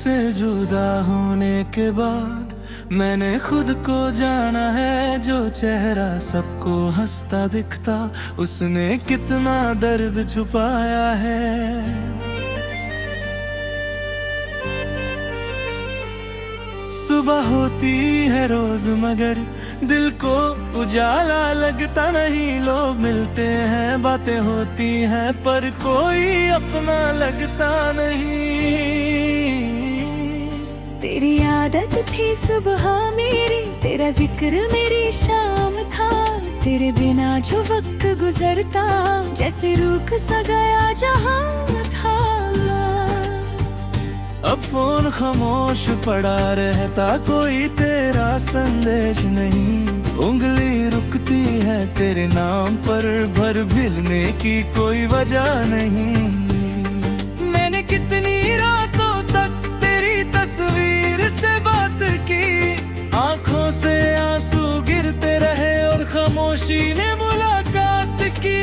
तुमसे जुदा होने के बाद मैंने खुद को जाना है। जो चेहरा सबको हंसता दिखता, उसने कितना दर्द छुपाया है। सुबह होती है रोज मगर दिल को उजाला लगता नहीं। लोग मिलते हैं, बातें होती हैं, पर कोई अपना लगता नहीं। तेरी आदत थी सुबह मेरी, तेरा जिक्र मेरी शाम था। तेरे बिना जो वक्त गुजरता, जैसे रुक सा गया जहां था। अब फोन खामोश पड़ा रहता, कोई तेरा संदेश नहीं। उंगली रुकती है तेरे नाम पर, भर भिलने की कोई वजह नहीं। मैंने कितनी रातों तक तेरी तस्वीर से बात की, आंखों से आंसू गिरते रहे और खामोशी ने मुलाकात की।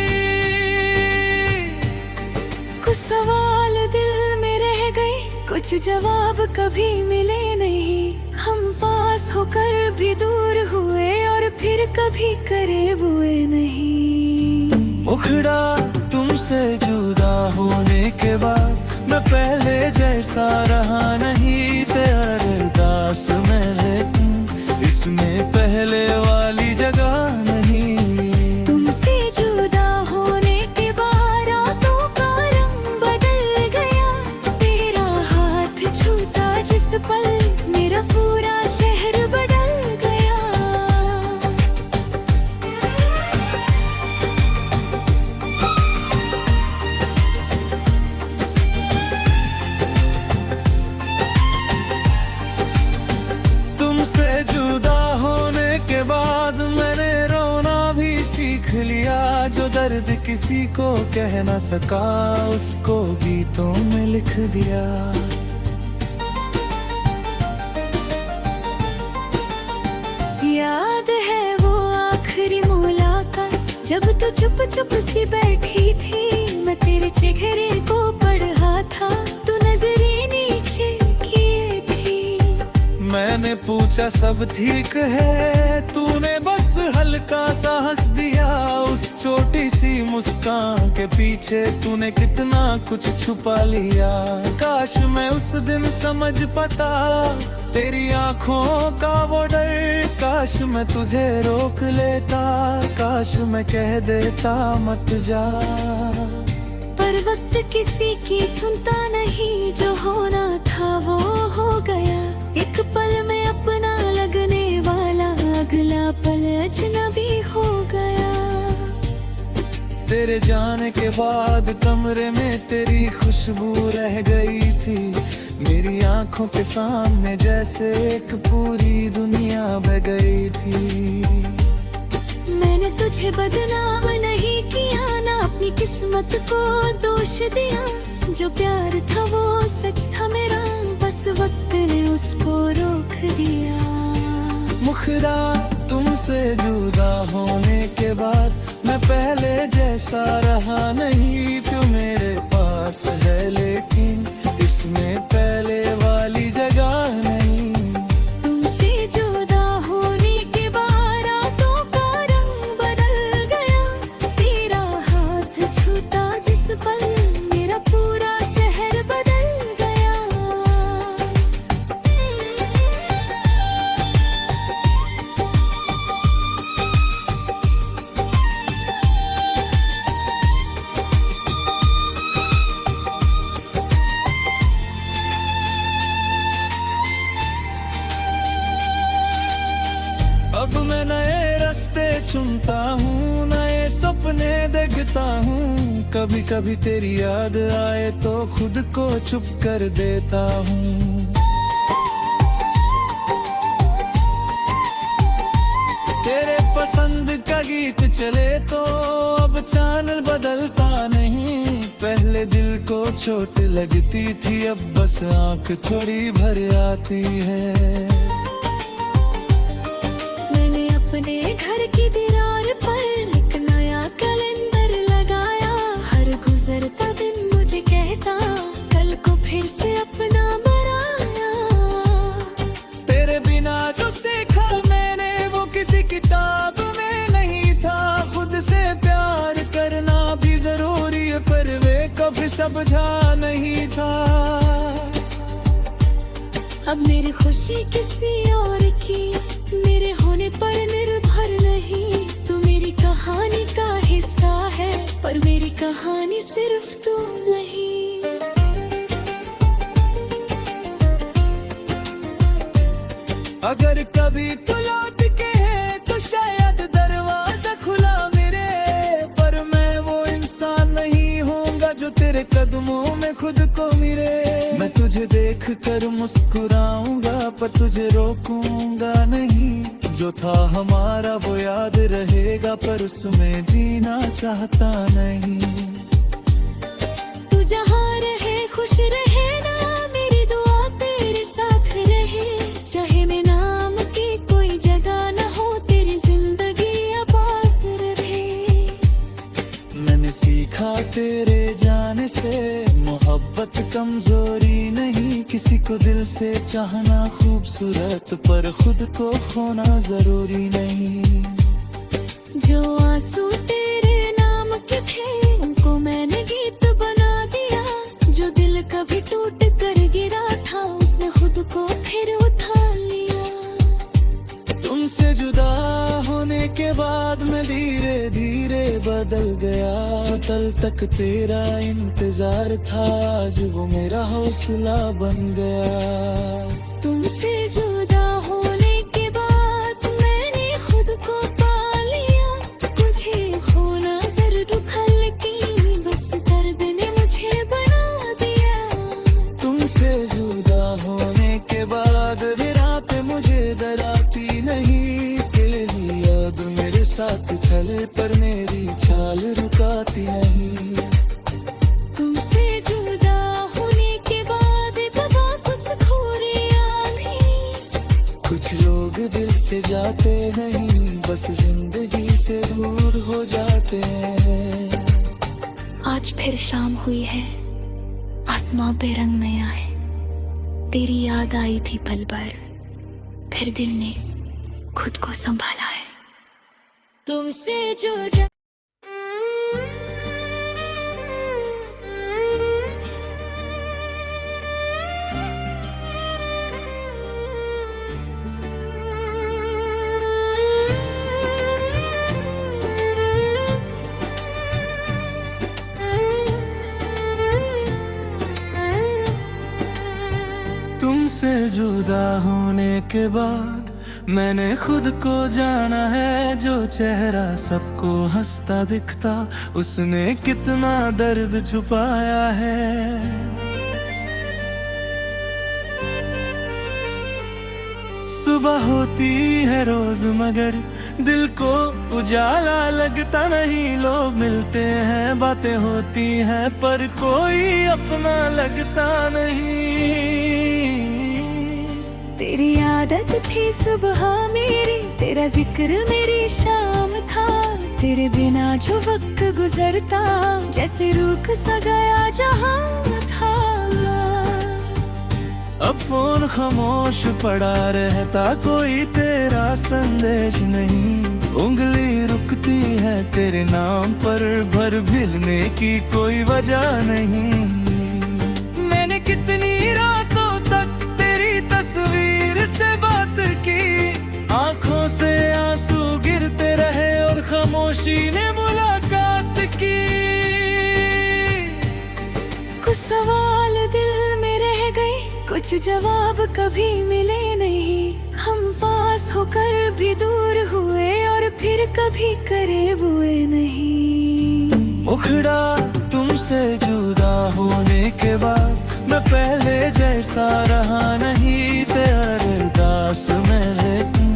कुछ सवाल दिल में रह गए, कुछ जवाब कभी मिले नहीं। हम पास होकर भी दूर हुए और फिर कभी करीब हुए नहीं। उखड़ा तुमसे जुदा होने के बाद मैं पहले जैसा रहा नहीं। तेरा अरदास में लेकिन इसमें पहले वाली जगह नहीं। तुमसे जुदा होने के बाद रातों का रंग बदल गया। तेरा हाथ छूता जिस पल, मेरा पूरा शहर बदल गया। तुमसे जुदा होने के बाद मैंने रोना भी सीख लिया। जो दर्द किसी को कह न सका, उसको गीतों में लिख दिया। याद है वो आखिरी मुलाकात, जब तू चुप चुप सी बैठी थी। मैं तेरे चेहरे को पढ़ा था, तू नजरें नीचे किए थी। मैंने पूछा सब ठीक है, तूने बस हल्का सा हंस दिया। उस छोटी सी मुस्कान के पीछे तूने कितना कुछ छुपा लिया। काश मैं उस दिन समझ पाता तेरी आंखों का वो डर। काश मैं तुझे रोक लेता, काश मैं कह देता मत जा। पर वक्त किसी की सुनता नहीं, जो होना था वो हो गया। एक पल में अपना लगने वाला, अगला पल अजनबी हो गया। तेरे जाने के बाद कमरे में तेरी खुशबू रह गई थी। मेरी आंखों के सामने जैसे एक पूरी दुनिया बह गई थी। मैंने तुझे बदनाम नहीं किया, ना अपनी किस्मत को दोष दिया। जो प्यार था वो सच था मेरा, बस वक्त ने उसको रोक दिया। मुखरा तुमसे जुदा होने के बाद मैं पहले जैसा रहा नहीं। तू मेरे पास है लेकिन इसमें पहले वाली जगह नहीं। तुमसे जुदा होने के बाद रातों का रंग बदल गया। तेरा हाथ छूता जिस पल, मेरा पूरा शहर बदल गया। अब मैं नए रास्ते चुनता हूँ, नए सपने देखता हूँ। कभी कभी तेरी याद आए तो खुद को चुप कर देता हूँ। तेरे पसंद का गीत चले तो अब चैनल बदलता नहीं। पहले दिल को चोट लगती थी, अब बस आंख थोड़ी भर आती है। अपने घर की दीवार पर एक नया कैलेंडर लगाया। हर गुजरता दिन मुझे कहता, कल को फिर से अपना बनाया। समझा नहीं था। अब मेरी खुशी किसी और की मेरे होने पर निर्भर नहीं। तू मेरी कहानी का हिस्सा है, पर मेरी कहानी सिर्फ तू नहीं। अगर कभी तू लौट के है तो शायद दरवाजा खुला मेरे, पर मैं वो इंसान नहीं होऊंगा जो तेरे कदमों में खुद को मिले। मैं तुझे देख कर मुस्कुराऊंगा, पर तुझे रोकूंगा नहीं। जो था हमारा वो याद रहेगा, पर उसमें जीना चाहता नहीं। तू जहाँ रहे खुश रहे ना, मेरी दुआ तेरे साथ रहे। चाहे मैं नाम की कोई जगह न हो, तेरी जिंदगी आबाद रहे। मैंने सीखा तेरे जाने से मोहब्बत कमजोरी नहीं। किसी को दिल से चाहना खूबसूरत, पर खुद को खोना जरूरी नहीं। जो आंसू तेरे नाम के थे उनको मैंने गीत बना दिया। जो दिल कभी टूट कर गिरा था उसने खुद को फिर उठा लिया। तुमसे जुदा होने के बाद मैं धीरे धीरे बदल गया। जो कल तक तेरा इंतजार था आज वो मेरा हौसला बन गया। तुमसे जुदा होने के बाद मैंने खुद को पा लिया। मुझे खोना दर्द हल्की, बस दर्द ने मुझे बना दिया। तुमसे जुदा होने के बाद रातें मुझे डराती नहीं। तेरी याद मेरे साथ चले पर मेरी चाल रुकाती नहीं। तुमसे जुदा होने के बाद बाबा खुशखोरी आंधी। कुछ लोग दिल से जाते नहीं, बस जिंदगी से दूर हो जाते हैं। आज फिर शाम हुई है, आसमां पे रंग नया है। तेरी याद आई थी पल भर, फिर दिल ने खुद को संभाला है। तुमसे जुदा तुमसे जुदा होने के बाद मैंने खुद को जाना है। जो चेहरा सबको हंसता दिखता उसने कितना दर्द छुपाया है। सुबह होती है रोज मगर दिल को उजाला लगता नहीं। लोग मिलते हैं बातें होती हैं पर कोई अपना लगता नहीं। तेरी आदत थी सुबह मेरी, तेरा जिक्र मेरी शाम था। तेरे बिना जो वक्त गुजरता जैसे रुक सा गया जहां था। अब फोन खामोश पड़ा रहता, कोई तेरा संदेश नहीं। उंगली रुकती है तेरे नाम पर, भर भिलने की कोई वजह नहीं। मैंने कितनी रातों तक तेरी तस्वीर से बात की। आंखों से आंसू गिरते रहे और खामोशी ने मुलाकात की। कुछ सवाल दिल में रह गए, कुछ जवाब कभी मिले नहीं। हम पास होकर भी दूर हुए और फिर कभी करीब हुए नहीं। उखड़ा तुमसे जुदा होने के बाद मैं पहले जैसा रहा नहीं। तेरा अरदास में लेकिन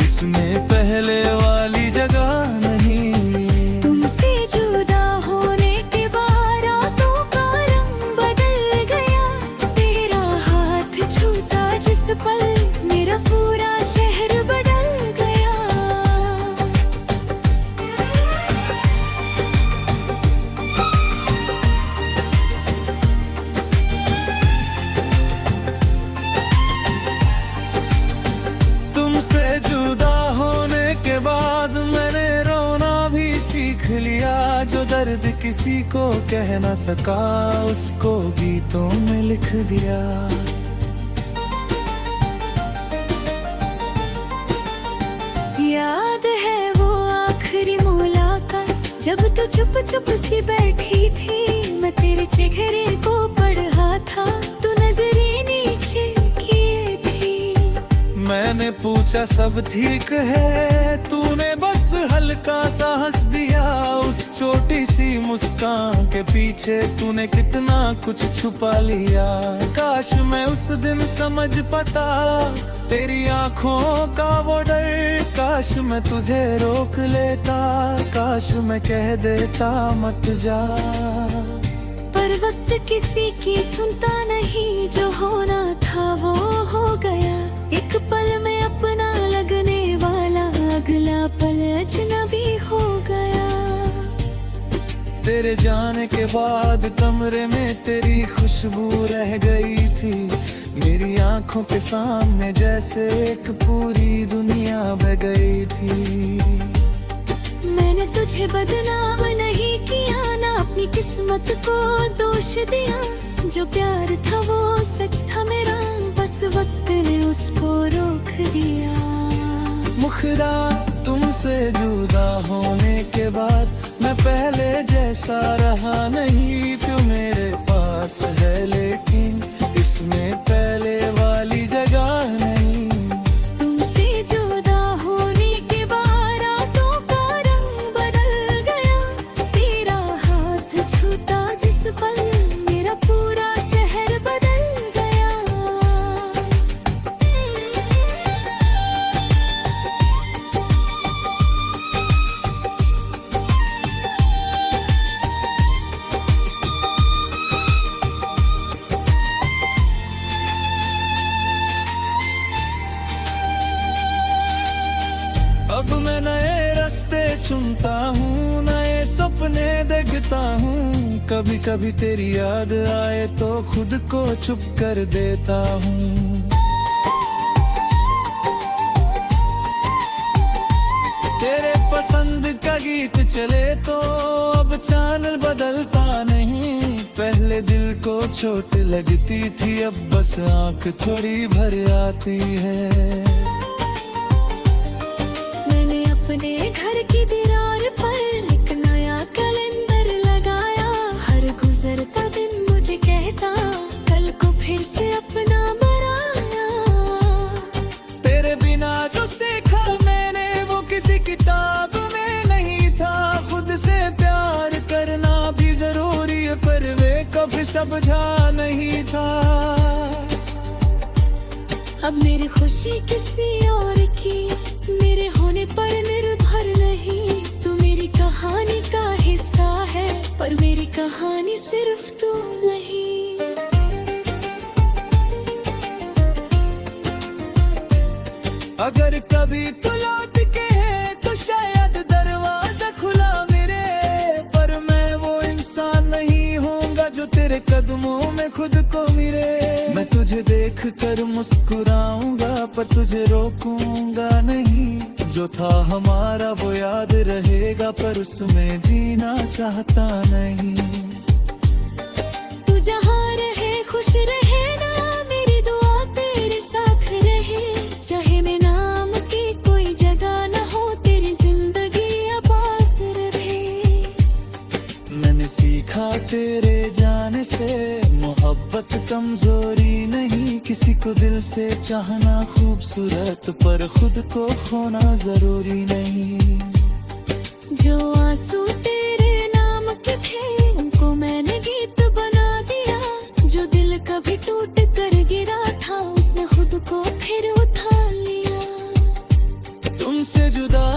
इसमें पहले वाली जगह नहीं। तुमसे जुदा होने के बाद रातों का रंग बदल गया। तेरा हाथ छूता जिस पल मेरा पूरा शहर बदल गया। तुमसे जुदा होने के बाद मैंने रोना भी सीख लिया। जो दर्द किसी को कह ना सका, उसको गीतों में लिख दिया। याद है वो आखिरी मुलाकात, जब तू चुप चुप सी बैठी थी, मैं तेरे चेहरे को पढ़ा था, तू नजरें नीचे किए थी। मैंने पूछा सब ठीक है, तूने बस हल्का सा हंस दिया। उस छोटी सी मुस्कान के पीछे तूने कितना कुछ छुपा लिया। काश मैं उस दिन समझ पाता तेरी आंखों का वो डर, काश मैं तुझे रोक लेता, काश मैं कह देता मत जा। पर वक्त किसी की सुनता नहीं, जो होना था वो हो गया। एक पल में अपना लगने वाला, अगला पल अजनबी हो गया। तेरे जाने के बाद कमरे में तेरी खुशबू रह गई थी, मेरी आंखों के सामने जैसे एक पूरी दुनिया बह गई थी। मैंने तुझे बदनाम नहीं किया, ना अपनी किस्मत को दोष दिया। जो प्यार था वो सच था मेरा, बस वक्त ने उसको रोक दिया। मुखरा तुमसे जुदा होने के बाद मैं पहले जैसा रहा नहीं। तू मेरे पास है लेकिन इसमें पहले वाली जगह नहीं। तुमसे जुदा होने के बाद रातों का रंग बदल गया। तेरा हाथ छूता जिस पल, मेरा पूरा शहर बदल गया। अब मैं नए रास्ते चुनता हूँ, नए सपने देखता हूँ। कभी कभी तेरी याद आए तो खुद को चुप कर देता हूँ। तेरे पसंद का गीत चले तो अब चैनल बदलता नहीं। पहले दिल को चोट लगती थी, अब बस आंख थोड़ी भर आती है। अपने घर की दीवार पर एक नया कैलेंडर लगाया। हर गुजरता दिन मुझे कहता कल को फिर से अपना बनाया। तेरे बिना जो सीखा मैंने वो किसी किताब में नहीं था। खुद से प्यार करना भी जरूरी है, पर वे कभी समझा नहीं था। अब मेरी खुशी किसी और की मेरे होने पर निर्भर नहीं। तू मेरी कहानी का हिस्सा है, पर मेरी कहानी सिर्फ तू नहीं। अगर कभी तू लौट के है तो शायद दरवाजा खुला मेरे, पर मैं वो इंसान नहीं होऊंगा जो तेरे कदमों में खुद को मिले। मैं तुझे देख कर मुस्कुराऊंगा, पर तुझे रोकूंगा नहीं। जो था हमारा वो याद रहेगा, पर उसमें जीना चाहता नहीं। तू जहाँ रहे खुश रहे ना, मेरी दुआ तेरे साथ रहे। चाहे मैं नाम की कोई जगह ना हो, तेरी जिंदगी आबाद रहे। मैंने सीखा तेरे जाने से मोहब्बत कमजोरी नहीं। किसी को दिल से चाहना खूबसूरत, पर खुद को खोना जरूरी नहीं। जो आंसू तेरे नाम के थे उनको मैंने गीत बना दिया। जो दिल कभी टूट कर गिरा था, उसने खुद को फिर उठा लिया। तुमसे जुदा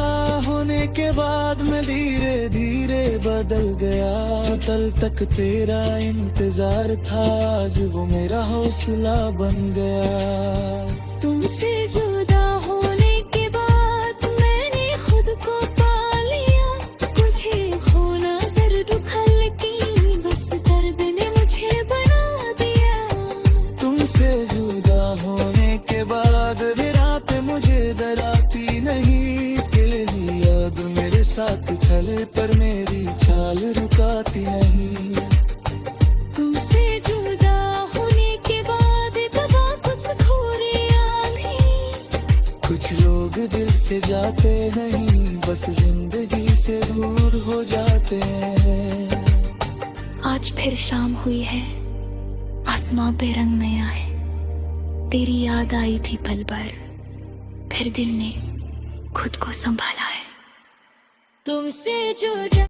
होने के बाद मैं धीरे धीरे बदल गया। जो कल तक तेरा इंतजार था, आज वो मेरा हौसला बन गया। तुमसे जुदा होने के बाद मैंने खुद को पा लिया। मुझे खोना दर्द हल्की, बस दर्द ने मुझे बना दिया। तुमसे जुदा होने के बाद भी रात मुझे डराती नहीं। तेरी याद मेरे साथ चले पर मेरी चाल रुकाती नहीं। तुमसे जुदा होने के बाद कब वापस घूरे आंधी। कुछ लोग दिल से जाते नहीं, बस जिंदगी से दूर हो जाते हैं। आज फिर शाम हुई है, आसमां पे रंग नया है। तेरी याद आई थी पल भर, फिर दिल ने खुद को संभाला है। तुमसे जुदा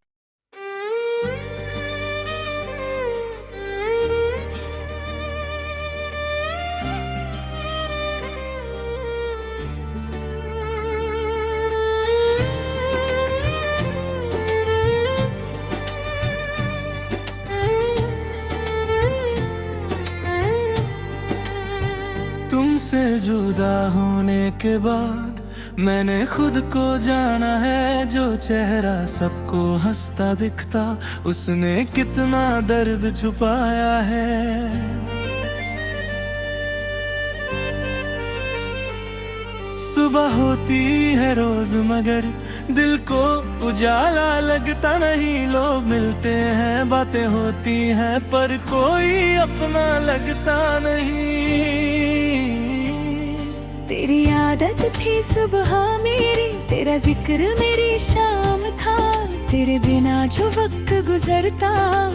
तुमसे जुदा होने के बाद मैंने खुद को जाना है। जो चेहरा सबको हंसता दिखता, उसने कितना दर्द छुपाया है। सुबह होती है रोज मगर दिल को उजाला लगता नहीं। लोग मिलते हैं, बातें होती हैं, पर कोई अपना लगता नहीं। तेरी आदत थी सुबह मेरी, तेरा जिक्र मेरी शाम था। तेरे बिना जो वक्त गुजरता,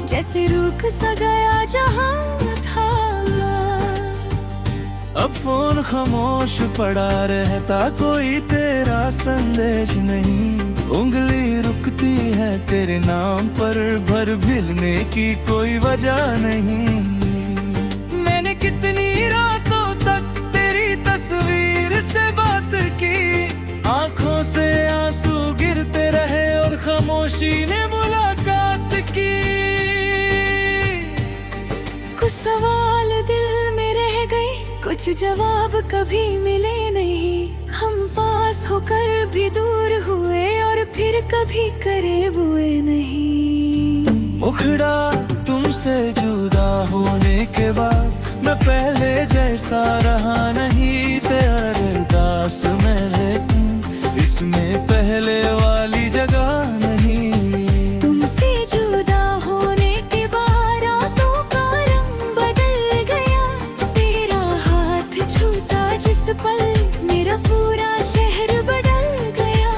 जैसे रुक सा गया जहां था। अब फोन खामोश पड़ा रहता, कोई तेरा संदेश नहीं। उंगली रुकती है तेरे नाम पर, भर भिलने की कोई वजह नहीं। मैंने कितनी रातों तक तेरी तस्वीर से बात की, आंखों से आंसू गिरते रहे और खामोशी ने मुलाकात की। कुछ सवाल दिल में रह गए, कुछ जवाब कभी मिले नहीं। हम पास होकर भी दूर हुए और फिर कभी करीब हुए नहीं। उखड़ा तुमसे जुदा होने के बाद मैं पहले जैसा रहा नहीं। तेरा अरदास में लेकिन इसमें पहले वाली जगह नहीं। तुमसे जुदा होने के बाद रातों का रंग बदल गया। तेरा हाथ छूता जिस पल, मेरा पूरा शहर बदल गया।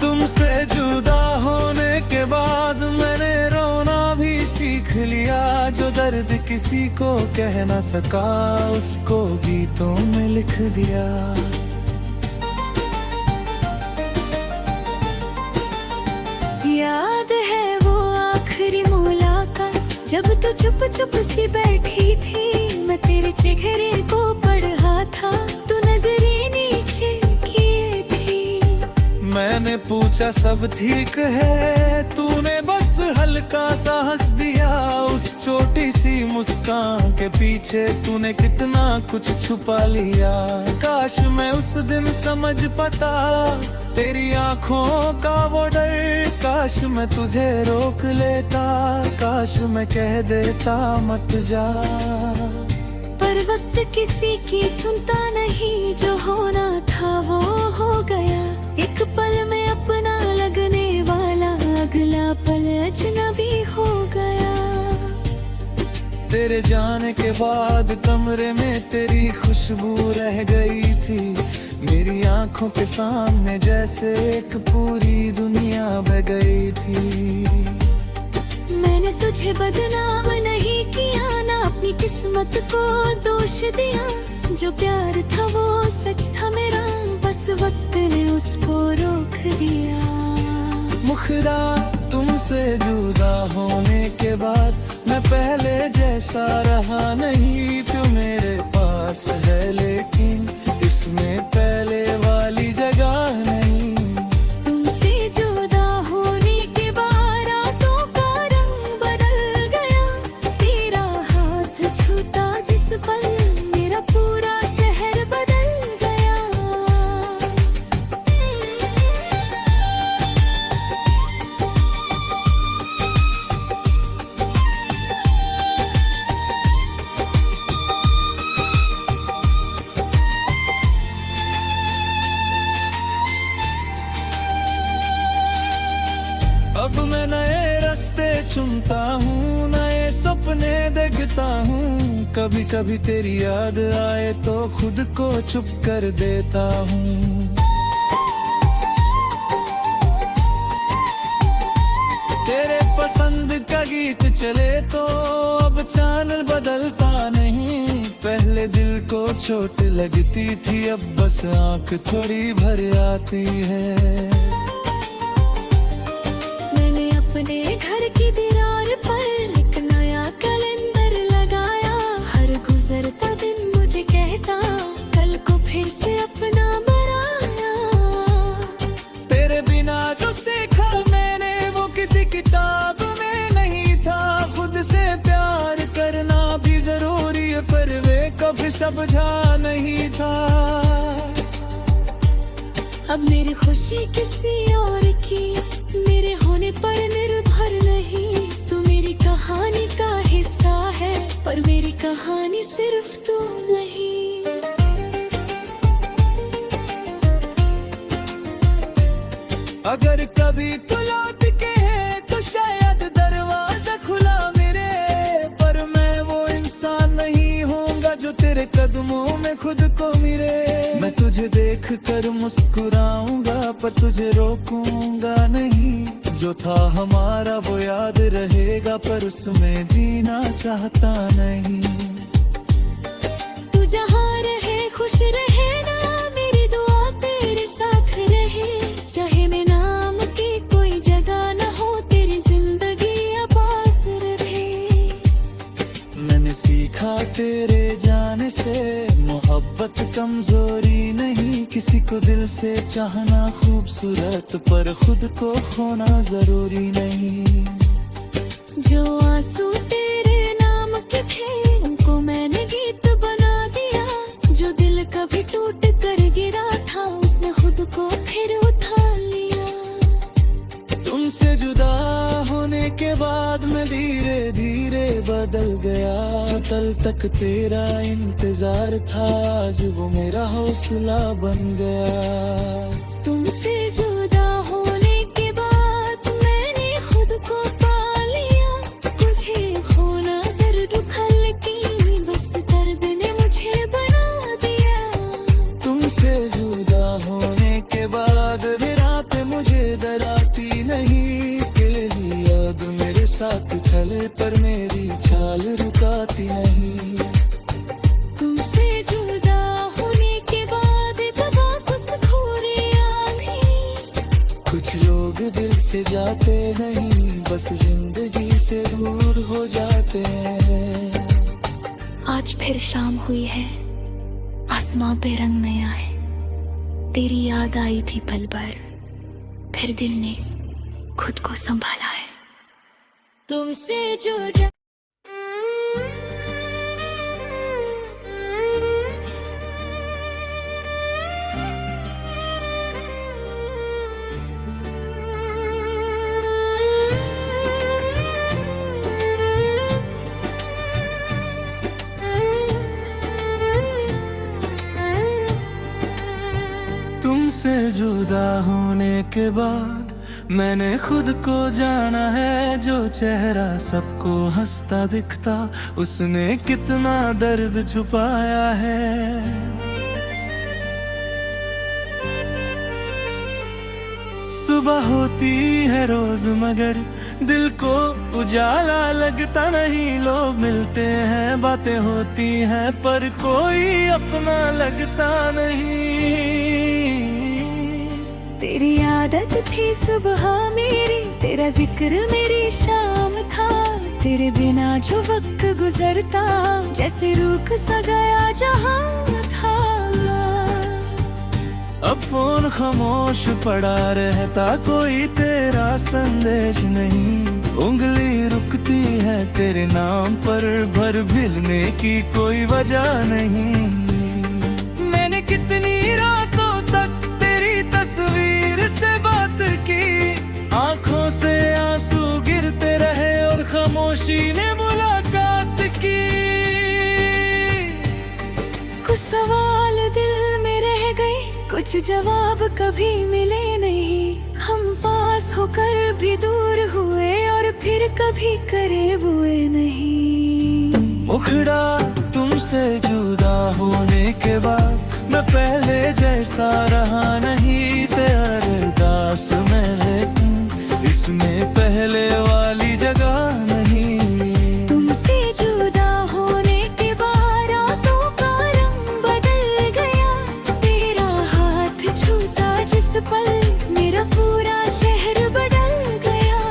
तुमसे जुदा होने के बाद मैंने रोना भी सीख लिया। जो दर्द किसी को कह न सका, उसको गीतों में लिख दिया। याद है वो आखिरी मुलाकात, जब तू चुप चुप सी बैठी थी। मैं तेरे चेहरे को पढ़ा था, तू नजरें नीचे किए थी। मैंने पूछा सब ठीक है, तूने बस हल्का सा हंस दिया। उस छोटी सी मुस्कान के पीछे तूने कितना कुछ छुपा लिया। काश मैं उस दिन समझ पाता तेरी आंखों का वो डर। काश मैं तुझे रोक लेता, काश मैं कह देता मत जा। पर वक्त किसी की सुनता नहीं, जो होना था वो हो गया। एक पल में अपना लगने वाला, अगला पल अजनबी हो गया। तेरे जाने के बाद कमरे में तेरी खुशबू रह गई थी। मेरी आंखों के सामने जैसे एक पूरी दुनिया बह गई थी। मैंने तुझे बदनाम नहीं किया, ना अपनी किस्मत को दोष दिया। जो प्यार था वो सच था मेरा, बस वक्त ने उसको रोक दिया। मुखरा तुमसे जुदा होने के बाद मैं पहले जैसा रहा नहीं। तू मेरे पास है लेकिन इसमें पहले वाली जगह नहीं। तुमसे जुदा होने के बाद रातों का रंग बदल गया। तेरा हाथ छूता जिस पल, मेरा पूरा शहर बदल गया। सपने देखता हूँ, कभी कभी तेरी याद आए तो खुद को चुप कर देता हूँ। तेरे पसंद का गीत चले तो अब चैनल बदलता नहीं। पहले दिल को चोट लगती थी, अब बस आंख थोड़ी भर आती है। मैंने अपने घर की दीवार पर एक नया कैलेंडर लगाया। हर गुजरता दिन मुझे कहता कल को फिर से अपना बनाया। तेरे बिना जो सीखा मैंने वो किसी किताब में नहीं था। खुद से प्यार करना भी जरूरी है, पर वे कभी समझा नहीं था। अब मेरी खुशी किसी और की मेरे होने पर निर्भर नहीं। तू मेरी कहानी का हिस्सा है, पर मेरी कहानी सिर्फ तू नहीं। अगर कभी तू लौट के है तो शायद दरवाजा खुला मेरे, पर मैं वो इंसान नहीं होऊंगा जो तेरे कदमों में खुद को मिले। मैं तुझे देख कर मुस्कुराऊंगा, पर तुझे रोकूंगा नहीं। जो था हमारा वो याद रहेगा, पर उसमें जीना चाहता नहीं। तू जहाँ रहे खुश रहे ना, मेरी दुआ तेरे साथ रहे। चाहे मैं नाम की कोई जगह न हो, तेरी जिंदगी आबाद रहे। मैंने सीखा तेरे जाने से मोहब्बत कमजोरी नहीं। किसी को दिल से चाहना खूबसूरत, पर खुद को खोना जरूरी नहीं। जो आंसू तेरे नाम के थे उनको मैंने गीत बना दिया। जो दिल कभी टूट कर गिरा था उसने खुद को फिर उठा लिया। तुमसे जुदा होने के बाद मैं धीरे धीरे बदल गया। जो कल तक तेरा इंतजार था आज वो मेरा हौसला बन गया। तुमसे जुदा होने के बाद मैंने खुद को पा लिया। मुझे खोना दर्द हल्की, बस दर्द ने मुझे बना दिया। तुमसे जुदा होने के बाद भी रात मुझे डराती नहीं। तेरी याद मेरे साथ चले पर मेरी चाल रुकाती नहीं। तुमसे जुदा होने के बाद बाबा कुछ खोरे आधी। कुछ लोग दिल से जाते नहीं, बस जिंदगी से दूर हो जाते हैं। आज फिर शाम हुई है, आसमां पे रंग नया है। तेरी याद आई थी पल भर, फिर दिल ने खुद को संभाला है। तुमसे जुदा तुमसे जुदा होने के बाद मैंने खुद को जाना है। जो चेहरा सबको हंसता दिखता उसने कितना दर्द छुपाया है। सुबह होती है रोज मगर दिल को उजाला लगता नहीं। लोग मिलते हैं बातें होती हैं पर कोई अपना लगता नहीं। तेरी आदत थी सुबह मेरी, तेरा जिक्र मेरी शाम था। तेरे बिना जो वक्त गुजरता जैसे रुक सा गया जहां था। अब फोन खामोश पड़ा रहता, कोई तेरा संदेश नहीं। उंगली रुकती है तेरे नाम पर, भर भिलने की कोई वजह नहीं। मैंने कितनी रातों तक तेरी तस्वीर से बात की। आंखों से आंसू गिरते रहे और खामोशी ने मुलाकात की। कुछ सवाल दिल में रह गए, कुछ जवाब कभी मिले नहीं। हम पास होकर भी दूर हुए और फिर कभी करीब हुए नहीं। मुखड़ा तुमसे जुदा होने के बाद मैं पहले जैसा रहा नहीं। तेरा अरदास में लेकिन इसमें पहले वाली जगह नहीं। तुमसे जुदा होने के बाद रातों का रंग बदल गया। तेरा हाथ छूता जिस पल मेरा पूरा शहर बदल गया।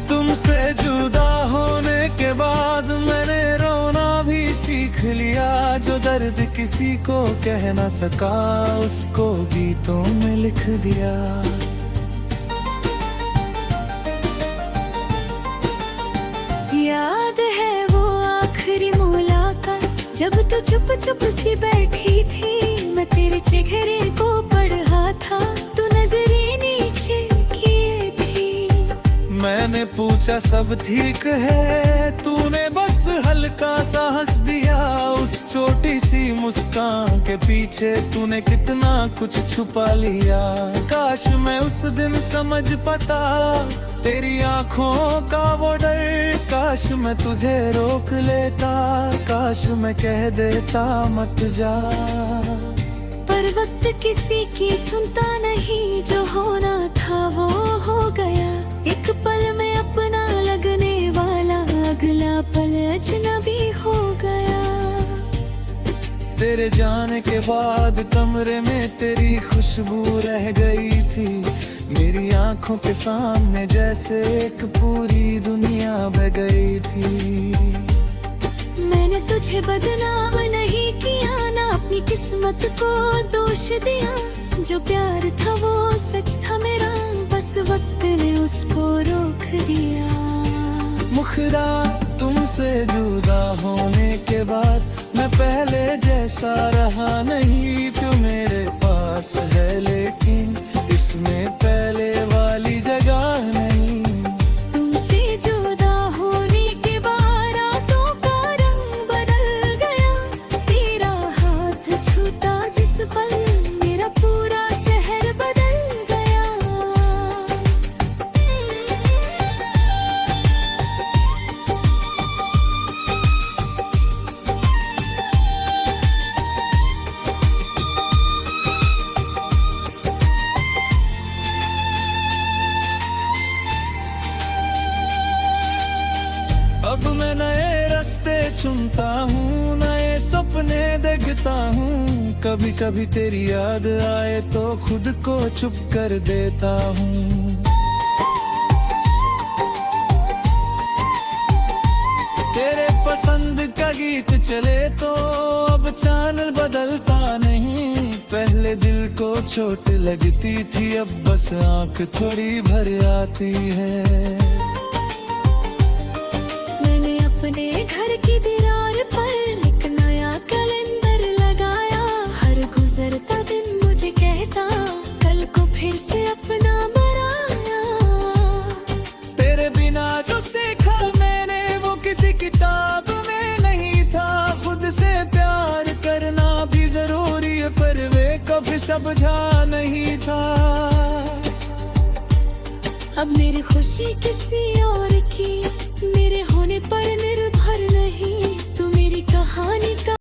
तुमसे जुदा होने के बाद मैंने रोना भी सीख लिया। जो दर्द किसी को कह ना सका उसको गीतों में लिख दिया। याद है वो आखिरी मुलाकात जब तू चुप चुप सी बैठी थी। मैं तेरे चेहरे को पढ़ा था, तू नजरें नीचे किए थी। मैंने पूछा सब ठीक है, तूने बस हल्का सा हंस दिया। उस छोटी सी मुस्कान के पीछे तूने कितना कुछ छुपा लिया। काश मैं उस दिन समझ पाता तेरी आंखों का वो डर। काश मैं तुझे रोक लेता, काश मैं कह देता मत जा। पर वक्त किसी की सुनता नहीं, जो होना था वो हो गया। एक पल में अपना लगने वाला अगला पल अजनबी हो गया। तेरे जाने के बाद कमरे में तेरी खुशबू रह गई थी। मेरी आंखों के सामने जैसे एक पूरी दुनिया बह गई थी। मैंने तुझे बदनाम नहीं किया, ना अपनी किस्मत को दोष दिया। जो प्यार था वो सच था मेरा, बस वक्त ने उसको रोक दिया। मुखड़ा तुमसे जुदा होने के बाद मैं पहले जैसा रहा नहीं। तू मेरे पास है लेकिन इसमें पहले वाली जगह नहीं। तुमसे जुदा होने के बाद रातों का रंग बदल गया। तेरा हाथ छूता जिस पल मेरा पूरा शहर बदल गया। अब मैं नए रास्ते चुनता हूँ, नए सपने देखता हूँ। कभी कभी तेरी याद आए तो खुद को चुप कर देता हूँ। तेरे पसंद का गीत चले तो अब चैनल बदलता नहीं। पहले दिल को चोट लगती थी, अब बस आंख थोड़ी भर आती है। अपने घर की दीवार पर एक नया कैलेंडर लगाया। हर गुजरता दिन मुझे कहता कल को फिर से अपना बनाया। तेरे बिना जो सीखा मैंने वो किसी किताब में नहीं था। खुद से प्यार करना भी जरूरी है पर वे कभी समझा नहीं था। अब मेरी खुशी किसी और की मेरे होने पर निर्भर नहीं। तू मेरी कहानी का